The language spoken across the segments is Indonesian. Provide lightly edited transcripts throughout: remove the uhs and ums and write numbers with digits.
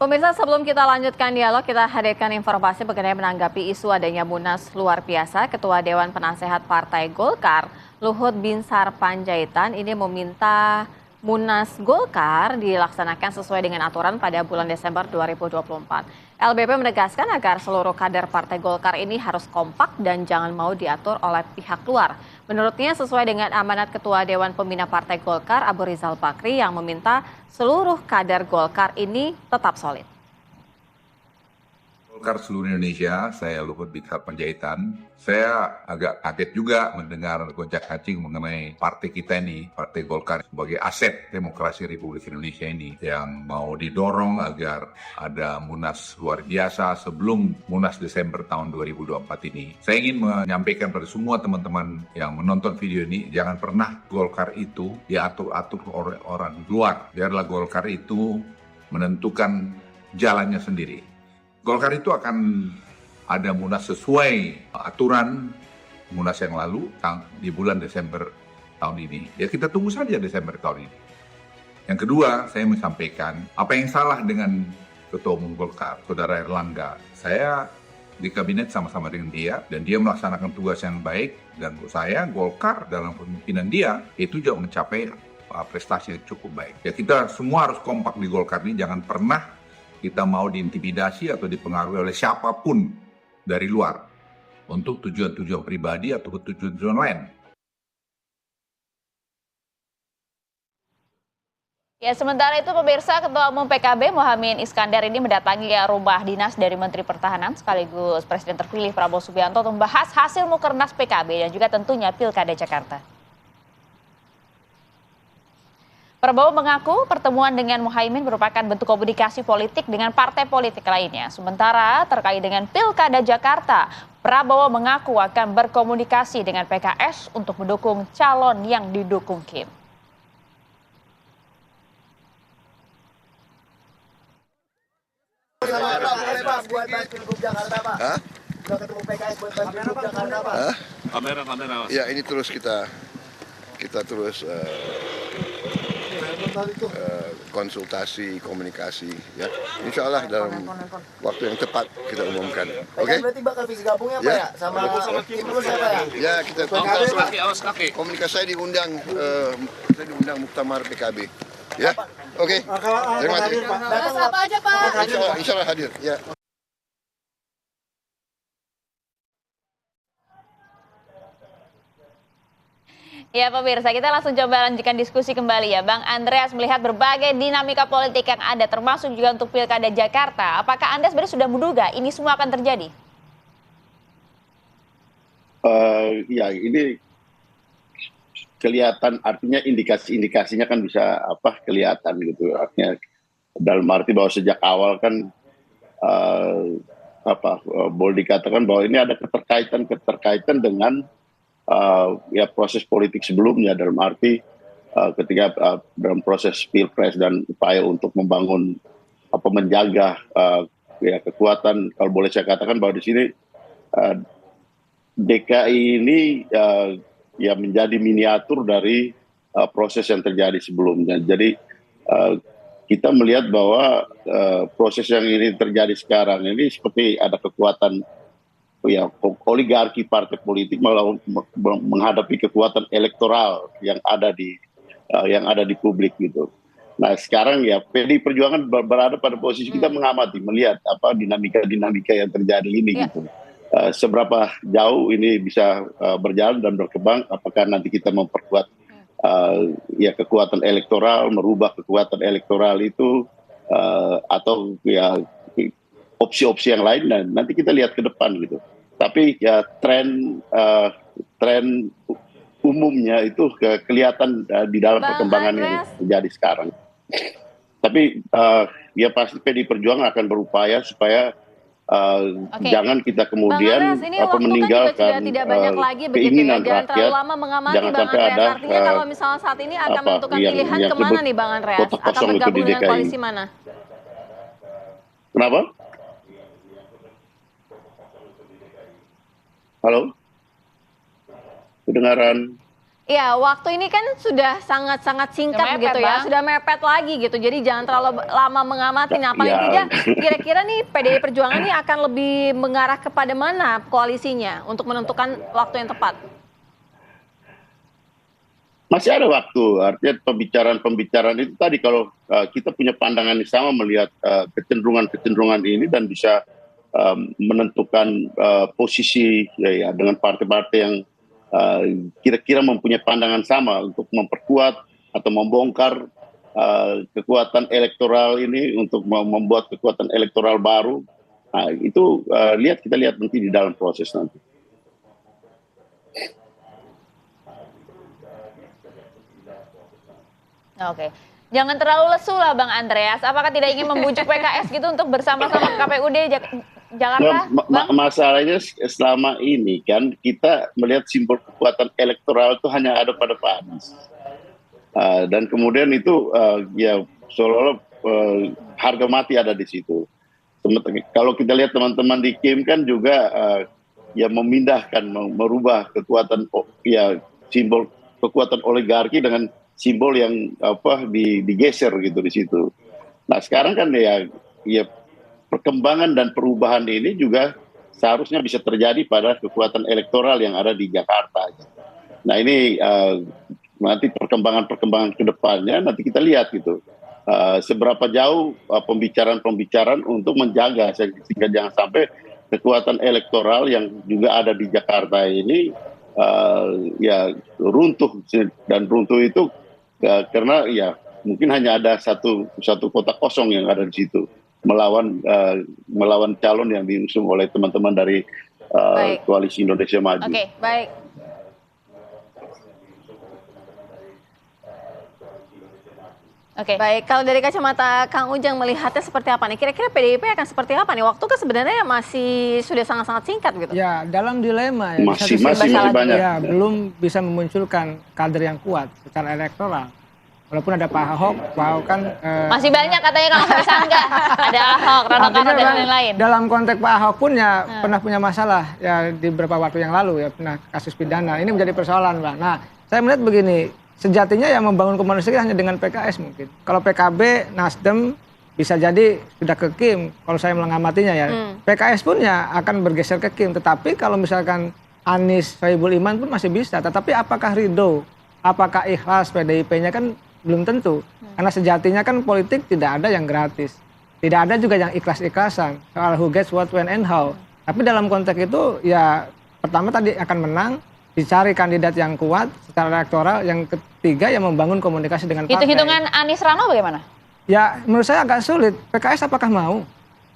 Pemirsa, sebelum kita lanjutkan dialog, kita hadirkan informasi mengenai menanggapi isu adanya Munas luar biasa. Ketua Dewan Penasehat Partai Golkar, Luhut Binsar Panjaitan, ini meminta Munas Golkar dilaksanakan sesuai dengan aturan pada bulan Desember 2024. LBP menegaskan agar seluruh kader Partai Golkar ini harus kompak dan jangan mau diatur oleh pihak luar. Menurutnya sesuai dengan amanat Ketua Dewan Pembina Partai Golkar, Abu Rizal Bakri, yang meminta seluruh kader Golkar ini tetap solid. Golkar seluruh Indonesia, saya Luhut Binsar Panjaitan. Saya agak kaget juga mendengar gonjak-ganjing mengenai partai kita ini, Partai Golkar sebagai aset demokrasi Republik Indonesia ini, yang mau didorong agar ada Munas luar biasa sebelum Munas Desember tahun 2024 ini. Saya ingin menyampaikan pada semua teman-teman yang menonton video ini, jangan pernah Golkar itu diatur-atur oleh orang luar. Biarlah Golkar itu menentukan jalannya sendiri. Golkar itu akan ada Munas sesuai aturan Munas yang lalu di bulan Desember tahun ini. Ya kita tunggu saja Desember tahun ini. Yang kedua, saya mau sampaikan apa yang salah dengan Ketua Umum Golkar, Saudara Erlangga. Saya di kabinet sama-sama dengan dia dan dia melaksanakan tugas yang baik, dan menurut saya Golkar dalam pemimpinan dia itu juga mencapai prestasi yang cukup baik. Ya kita semua harus kompak di Golkar ini, jangan pernah kita mau diintimidasi atau dipengaruhi oleh siapapun dari luar untuk tujuan-tujuan pribadi atau tujuan-tujuan lain. Ya, sementara itu pemirsa, Ketua Umum PKB Muhaimin Iskandar ini mendatangi rumah dinas dari Menteri Pertahanan sekaligus Presiden terpilih Prabowo Subianto untuk membahas hasil Mukernas PKB dan juga tentunya Pilkada Jakarta. Prabowo mengaku pertemuan dengan Muhaimin merupakan bentuk komunikasi politik dengan partai politik lainnya. Sementara terkait dengan Pilkada Jakarta, Prabowo mengaku akan berkomunikasi dengan PKS untuk mendukung calon yang didukung Kim. Ya, ini terus kita terus konsultasi, komunikasi, ya. Insya Allah dalam waktu yang tepat kita umumkan. Oke? Berarti bakal visi gabungnya apa ya? Sama tim dulu siapa ya? Ya, kita komunikasi. Saya diundang muktamar PKB. Ya, oke. Terima kasih. Datang apa aja Pak? Insya Allah hadir. Ya. Ya pemirsa, kita langsung coba lanjutkan diskusi kembali ya. Bang Andreas, melihat berbagai dinamika politik yang ada termasuk juga untuk Pilkada Jakarta, apakah Anda sebenarnya sudah menduga ini semua akan terjadi? Ya ini kelihatan, artinya indikasinya kan bisa kelihatan gitu. Artinya dalam arti bahwa sejak awal kan boleh dikatakan bahwa ini ada keterkaitan dengan ya proses politik sebelumnya, dalam arti ketika dalam proses pilpres dan upaya untuk membangun menjaga ya kekuatan, kalau boleh saya katakan bahwa di sini DKI ini ya menjadi miniatur dari proses yang terjadi sebelumnya. Jadi kita melihat bahwa proses yang ini terjadi sekarang ini seperti ada kekuatan ya oligarki partai politik menghadapi kekuatan elektoral yang ada di publik gitu. Nah sekarang ya PDI Perjuangan berada pada posisi kita mengamati, melihat dinamika yang terjadi ini gitu. Seberapa jauh ini bisa berjalan dan berkembang, apakah nanti kita memperkuat ya kekuatan elektoral, merubah kekuatan elektoral itu atau ya opsi-opsi yang lain, dan nanti kita lihat ke depan gitu. Tapi ya tren umumnya itu kelihatan di dalam perkembangan yang terjadi sekarang. Tapi ya pasti PDI Perjuangan akan berupaya supaya jangan kita kemudian meninggalkan keinginan rakyat. Jangan sampai ada artinya kalau misalnya saat ini akan menentukan pilihan kemana nih Bang Andreas? Akan bergabung dengan koalisi mana? Kenapa? Halo? Kedengaran? Ya, waktu ini kan sudah sangat-sangat singkat Sudah mepet, begitu ya, Bang. sudah mepet lagi gitu. Jadi jangan terlalu lama mengamati. Nah, paling Ya. tidak kira-kira nih PDI Perjuangan ini akan lebih mengarah kepada mana koalisinya untuk menentukan waktu yang tepat? Masih ada waktu, artinya pembicaraan itu tadi kalau kita punya pandangan yang sama melihat kecenderungan-kecenderungan ini dan bisa menentukan posisi ya, dengan partai-partai yang kira-kira mempunyai pandangan sama untuk memperkuat atau membongkar kekuatan elektoral ini untuk membuat kekuatan elektoral baru. Nah, itu kita lihat nanti di dalam proses nanti. Oke. Jangan terlalu lesu lah Bang Andreas. Apakah tidak ingin membujuk PKS gitu untuk bersama-sama ke KPUD Jakarta? Bang? Masalahnya selama ini kan kita melihat simbol kekuatan elektoral itu hanya ada pada Pak Anies. Dan kemudian itu ya seolah-olah harga mati ada di situ. Kalau kita lihat teman-teman di Kim kan juga ya memindahkan, merubah kekuatan ya simbol kekuatan oligarki dengan simbol yang digeser gitu di situ. Nah sekarang kan ya perkembangan dan perubahan ini juga seharusnya bisa terjadi pada kekuatan elektoral yang ada di Jakarta. Nah ini nanti perkembangan ke depannya nanti kita lihat gitu. Seberapa jauh pembicaraan untuk menjaga sehingga jangan sampai kekuatan elektoral yang juga ada di Jakarta ini ya runtuh, dan runtuh itu karena ya mungkin hanya ada satu kota kosong yang ada di situ melawan calon yang diusung oleh teman-teman dari Koalisi Indonesia Maju. Oke. Baik. Oke. Baik, kalau dari kacamata Kang Ujang melihatnya seperti apa nih? Kira-kira PDIP akan seperti apa nih? Waktu kan sebenarnya masih sudah sangat-sangat singkat gitu. Ya, dalam dilema ya. Masih Di satu sisi, banyak. ya, belum bisa memunculkan kader yang kuat secara elektoral. Walaupun ada Pak Ahok kan Masih banyak katanya kalau sampai Sangga. Ada Ahok, Rano artinya Karno dan Bang, lain-lain. dalam konteks Pak Ahok pun ya pernah punya masalah ya di beberapa waktu yang lalu ya, pernah kasus pidana. Ini menjadi persoalan, Bang. Nah, saya melihat begini, sejatinya yang membangun komunikasi hanya dengan PKS mungkin. Kalau PKB, Nasdem bisa jadi sudah ke Kim, kalau saya mengamatinya ya. PKS pun ya akan bergeser ke Kim, tetapi kalau misalkan Anies, Sohibul Iman pun masih bisa. Tetapi apakah ridho, apakah ikhlas PDIP-nya kan belum tentu. Karena sejatinya kan politik tidak ada yang gratis. Tidak ada juga yang ikhlas-ikhlasan. Soal who gets what, when, and how. Tapi dalam konteks itu ya pertama tadi akan menang, dicari kandidat yang kuat secara elektoral, yang ketiga yang membangun komunikasi dengan partai. Hitung-hitungan Anies Rano bagaimana? Ya menurut saya agak sulit. PKS apakah mau?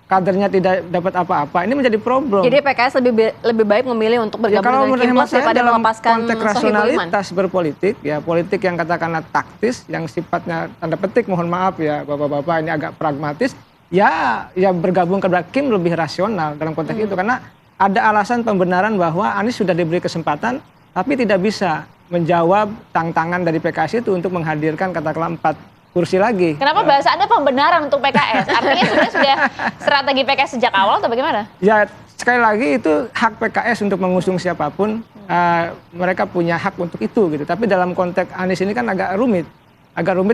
Kadernya tidak dapat apa-apa. Ini menjadi problem. Jadi PKS lebih baik memilih untuk Ya, bergabung kalau dengan Kim menurut Plus saya daripada dalam melepaskan konteks Sohibul Iman. rasionalitas berpolitik, ya politik yang katakanlah taktis, yang sifatnya tanda petik, mohon maaf ya bapak-bapak, ini agak pragmatis, ya bergabung ke Kim lebih rasional dalam konteks itu, karena ada alasan pembenaran bahwa Anies sudah diberi kesempatan, tapi tidak bisa menjawab tantangan dari PKS itu untuk menghadirkan katakanlah 4 kursi lagi. Kenapa bahasa Anda pembenaran untuk PKS? Artinya sebenarnya sudah strategi PKS sejak awal atau bagaimana? Ya sekali lagi itu hak PKS untuk mengusung siapapun, mereka punya hak untuk itu gitu. Tapi dalam konteks Anies ini kan agak rumit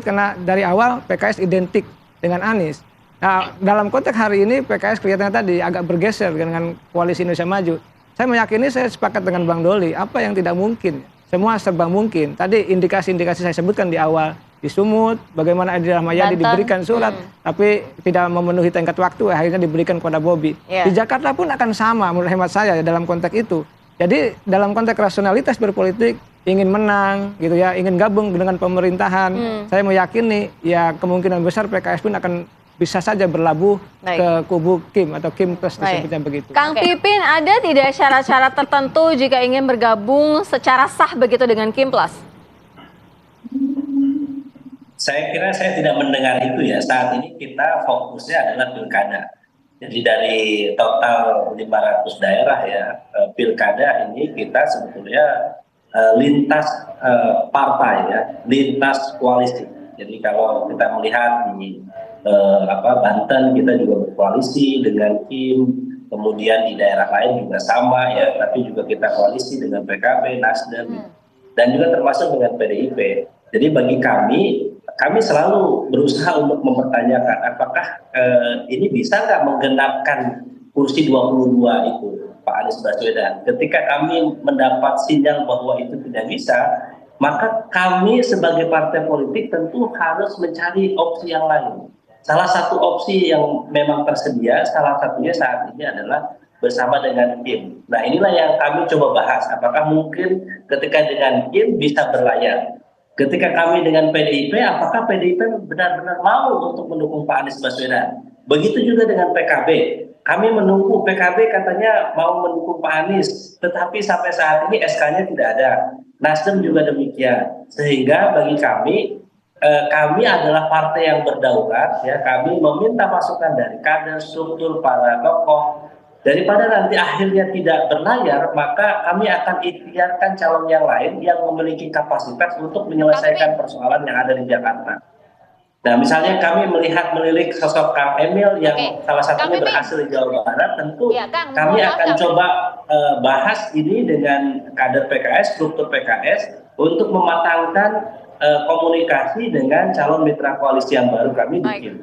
karena dari awal PKS identik dengan Anies. Nah dalam konteks hari ini PKS kelihatannya tadi agak bergeser dengan Koalisi Indonesia Maju. Saya meyakini, saya sepakat dengan Bang Doli, apa yang tidak mungkin, semua serba mungkin. Tadi indikasi-indikasi saya sebutkan di awal, di Sumut, bagaimana Edi Rahmayadi diberikan surat, tapi tidak memenuhi tenggat waktu, akhirnya diberikan kepada Bobi. Di Jakarta pun akan sama, menurut hemat saya dalam konteks itu. Jadi dalam konteks rasionalitas berpolitik, ingin menang, gitu ya, ingin gabung dengan pemerintahan, saya meyakini ya kemungkinan besar PKS pun akan bisa saja berlabuh ke kubu Kim atau Kim Plus disebutnya begitu. Kang Pipin, ada tidak syarat-syarat tertentu jika ingin bergabung secara sah begitu dengan Kim Plus? Saya kira saya tidak mendengar itu ya. Saat ini kita fokusnya adalah pilkada. Jadi dari total 500 daerah ya, pilkada ini kita sebetulnya lintas partai ya, lintas koalisi. Jadi kalau kita melihat di Banten kita juga berkoalisi dengan Kim, kemudian di daerah lain juga sama ya, tapi juga kita koalisi dengan PKB, Nasdem. dan juga termasuk dengan PDIP. Jadi bagi kami selalu berusaha untuk mempertanyakan apakah ini bisa nggak menggenapkan kursi 22 itu Pak Anies Baswedan. Ketika kami mendapat sinyal bahwa itu tidak bisa, maka kami sebagai partai politik tentu harus mencari opsi yang lain. Salah satu opsi yang memang tersedia, salah satunya saat ini adalah bersama dengan Kim. Nah, inilah yang kami coba bahas. Apakah mungkin ketika dengan Kim bisa berlayar? Ketika kami dengan PDIP, apakah PDIP benar-benar mau untuk mendukung Pak Anies Baswedan? Begitu juga dengan PKB. Kami menunggu, PKB katanya mau mendukung Pak Anies, tetapi sampai saat ini SK-nya tidak ada. Nasdem juga demikian. Sehingga bagi kami adalah partai yang berdaulat, ya. Kami meminta masukan dari kader, struktur, para tokoh. Daripada nanti akhirnya tidak berlayar, maka kami akan ikhtiarkan calon yang lain yang memiliki kapasitas untuk menyelesaikan persoalan yang ada di Jakarta. Nah, misalnya kami melirik sosok Kang Emil yang salah satunya berhasil di Jawa Barat, tentu kami akan coba bahas ini dengan kader PKS, struktur PKS, untuk mematangkan komunikasi dengan calon mitra koalisi yang baru kami bikin.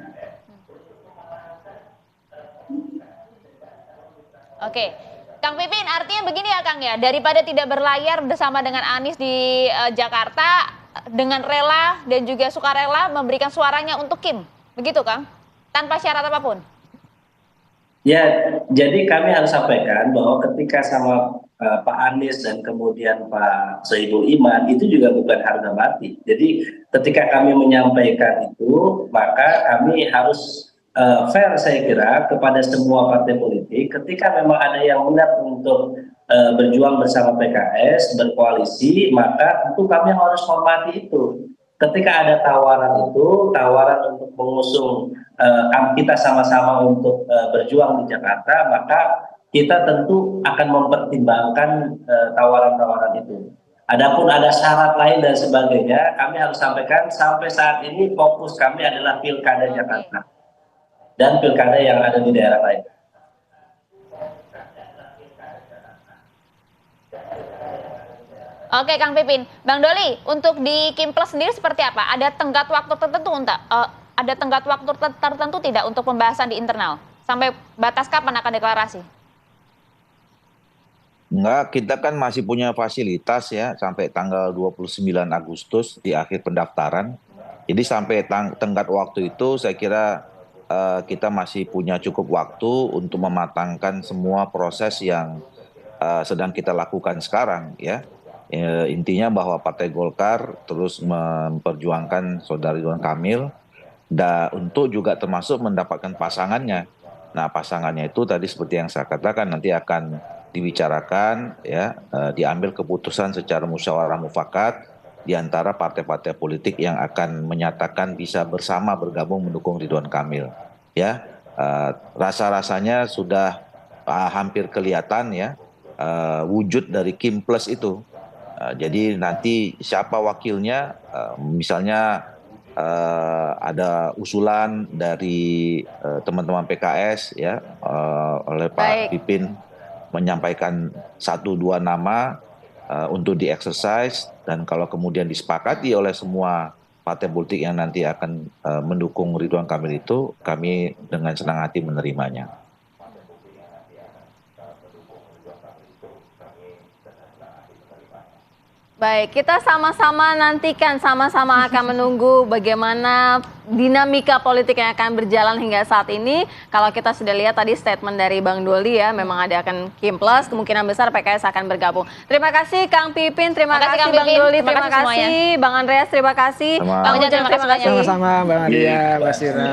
Oke, Kang Pipin, artinya begini ya Kang ya, daripada tidak berlayar bersama dengan Anies di Jakarta, dengan rela dan juga sukarela memberikan suaranya untuk Kim, begitu Kang? Tanpa syarat apapun? Ya, jadi kami harus sampaikan bahwa ketika sama Pak Anies dan kemudian Pak Sohibul Iman, itu juga bukan harga mati. Jadi ketika kami menyampaikan itu, maka kami harus fair saya kira kepada semua partai politik. Ketika memang ada yang minat untuk berjuang bersama PKS, berkoalisi, maka tentu kami harus hormati itu. Ketika ada tawaran itu, tawaran untuk mengusung kita sama-sama untuk berjuang di Jakarta, maka kita tentu akan mempertimbangkan tawaran-tawaran itu. Adapun ada syarat lain dan sebagainya, kami harus sampaikan sampai saat ini fokus kami adalah Pilkada Jakarta dan pilkada yang ada di daerah lain. Oke Kang Pipin, Bang Doli, untuk di Kim Plus sendiri seperti apa? Ada tenggat waktu tertentu ada tenggat waktu tertentu tidak untuk pembahasan di internal? Sampai batas kapan akan deklarasi? Enggak, kita kan masih punya fasilitas ya sampai tanggal 29 Agustus di akhir pendaftaran. Jadi sampai tenggat waktu itu saya kira kita masih punya cukup waktu untuk mematangkan semua proses yang sedang kita lakukan sekarang ya. Intinya bahwa Partai Golkar terus memperjuangkan Saudara Ridwan Kamil untuk juga termasuk mendapatkan pasangannya. Nah, pasangannya itu tadi seperti yang saya katakan nanti akan dibicarakan ya, diambil keputusan secara musyawarah mufakat di antara partai-partai politik yang akan menyatakan bisa bersama bergabung mendukung Ridwan Kamil. Ya, rasa-rasanya sudah hampir kelihatan ya wujud dari Kim Plus itu. Jadi nanti siapa wakilnya, misalnya ada usulan dari teman-teman PKS ya, oleh Pak Pipin menyampaikan 1-2 nama untuk di-exercise, dan kalau kemudian disepakati oleh semua partai politik yang nanti akan mendukung Ridwan Kamil itu, kami dengan senang hati menerimanya. Baik, kita sama-sama nantikan, sama-sama akan menunggu bagaimana dinamika politik yang akan berjalan hingga saat ini. Kalau kita sudah lihat tadi statement dari Bang Doli ya, memang ada akan Kim Plus, kemungkinan besar PKS akan bergabung. Terima kasih Kang Pipin, terima kasih Bang Doli, terima kasih Bang Andreas, terima kasih Bang Ujang, terima kasih. Sama-sama Bang Adia, Mbak Sira.